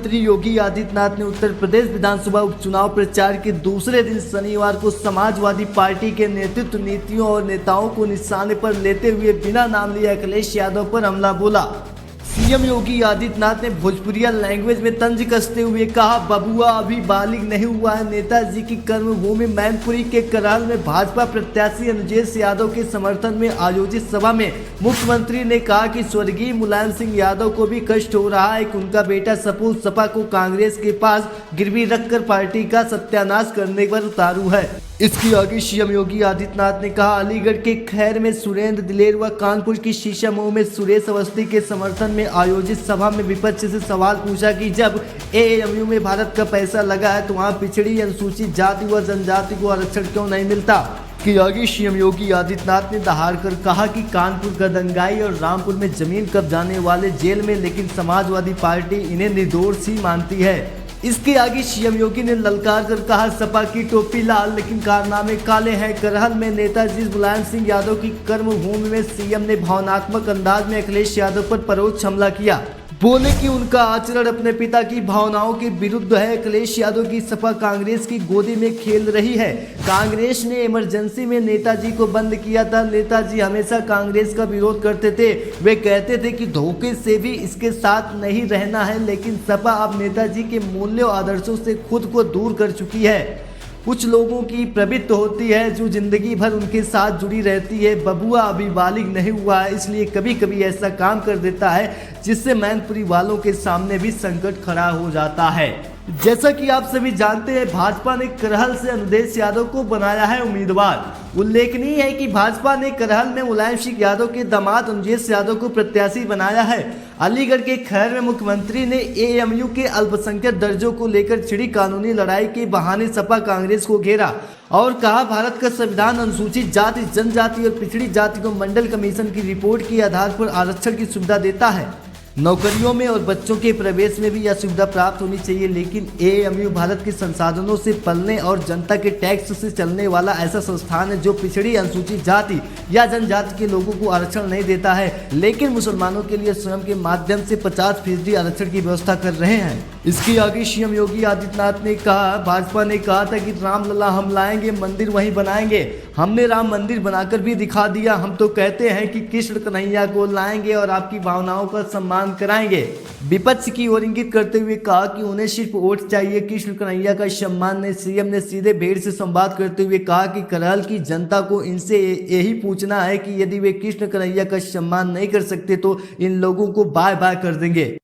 मुख्यमंत्री योगी आदित्यनाथ ने उत्तर प्रदेश विधानसभा उपचुनाव प्रचार के दूसरे दिन शनिवार को समाजवादी पार्टी के नेतृत्व, नीतियों और नेताओं को निशाने पर लेते हुए बिना नाम लिए अखिलेश यादव पर हमला बोला। सीएम योगी आदित्यनाथ ने भोजपुरिया लैंग्वेज में तंज कसते हुए कहा, बबुआ अभी बालिग नहीं हुआ है। नेताजी की कर्मभूमि मैनपुरी के करहल में भाजपा प्रत्याशी अनुजेश यादव के समर्थन में आयोजित सभा में मुख्यमंत्री ने कहा कि स्वर्गीय मुलायम सिंह यादव को भी कष्ट हो रहा है कि उनका बेटा सपूत सपा को कांग्रेस के पास गिरवी रखकर पार्टी का सत्यानाश करने पर उतारू है। इसके आगे सीएम योगी आदित्यनाथ ने कहा, अलीगढ़ के खैर में सुरेंद्र दिलेर व कानपुर की शीशामऊ में सुरेश अवस्थी के समर्थन में आयोजित सभा में विपक्ष से सवाल पूछा कि जब एएमयू में भारत का पैसा लगा है तो वहां पिछड़ी अनुसूचित जाति व जनजाति को आरक्षण क्यों नहीं मिलता। कि आगे सीएम योगी आदित्यनाथ ने दहाड़कर कहा कि कानपुर का दंगाई और रामपुर में जमीन कब्जाने वाले जेल में, लेकिन समाजवादी पार्टी इन्हें निर्दोष ही मानती है। इसके आगे सीएम योगी ने ललकार कर कहा, सपा की टोपी लाल लेकिन कारनामे काले हैं। करहल में नेताजी मुलायम सिंह यादव की कर्मभूमि में सीएम ने भावनात्मक अंदाज में अखिलेश यादव पर परोक्ष हमला किया। बोले कि उनका आचरण अपने पिता की भावनाओं के विरुद्ध है। अखिलेश यादव की सपा कांग्रेस की गोदी में खेल रही है। कांग्रेस ने इमरजेंसी में नेताजी को बंद किया था। नेताजी हमेशा कांग्रेस का विरोध करते थे। वे कहते थे कि धोखे से भी इसके साथ नहीं रहना है, लेकिन सपा अब नेताजी के मूल्यों आदर्शों से खुद को दूर कर चुकी है। कुछ लोगों की प्रवृत्ति होती है जो जिंदगी भर उनके साथ जुड़ी रहती है। बबुआ अभी बालिग नहीं हुआ है, इसलिए कभी कभी ऐसा काम कर देता है जिससे मैनपुरी वालों के सामने भी संकट खड़ा हो जाता है। जैसा कि आप सभी जानते हैं, भाजपा ने करहल से अनुजेश यादव को बनाया है उम्मीदवार। उल्लेखनीय है कि भाजपा ने करहल में मुलायम सिंह यादव के दामाद अनुजेश यादव को प्रत्याशी बनाया है। अलीगढ़ के खैर में मुख्यमंत्री ने एएमयू के अल्पसंख्यक दर्जों को लेकर छिड़ी कानूनी लड़ाई के बहाने सपा कांग्रेस को घेरा और कहा, भारत का संविधान अनुसूचित जाति, जनजाति और पिछड़ी जाति को मंडल कमीशन की रिपोर्ट के आधार पर आरक्षण की सुविधा देता है। नौकरियों में और बच्चों के प्रवेश में भी यह सुविधा प्राप्त होनी चाहिए, लेकिन एएमयू भारत के संसाधनों से पलने और जनता के टैक्स से चलने वाला ऐसा संस्थान है जो पिछड़ी अनुसूचित जाति या जनजाति के लोगों को आरक्षण नहीं देता है, लेकिन मुसलमानों के लिए स्वयं के माध्यम से 50% आरक्षण की व्यवस्था कर रहे हैं। इसके आगे सीएम योगी आदित्यनाथ ने कहा, भाजपा ने कहा था कि रामलला हम लाएंगे, मंदिर वहीं बनाएंगे। हमने राम मंदिर बनाकर भी दिखा दिया। हम तो कहते हैं कि कृष्ण कन्हैया को लाएंगे और आपकी भावनाओं का सम्मान कराएंगे। विपक्ष की ओर इंगित करते हुए कहा कि उन्हें सिर्फ वोट चाहिए, कृष्ण कन्हैया का सम्मान नहीं। सीएम ने सीधे भीड़ से संवाद करते हुए कहा कि करहल की जनता को इनसे यही पूछना है कि यदि वे कृष्ण कन्हैया का सम्मान नहीं कर सकते तो इन लोगों को बाय बाय कर देंगे।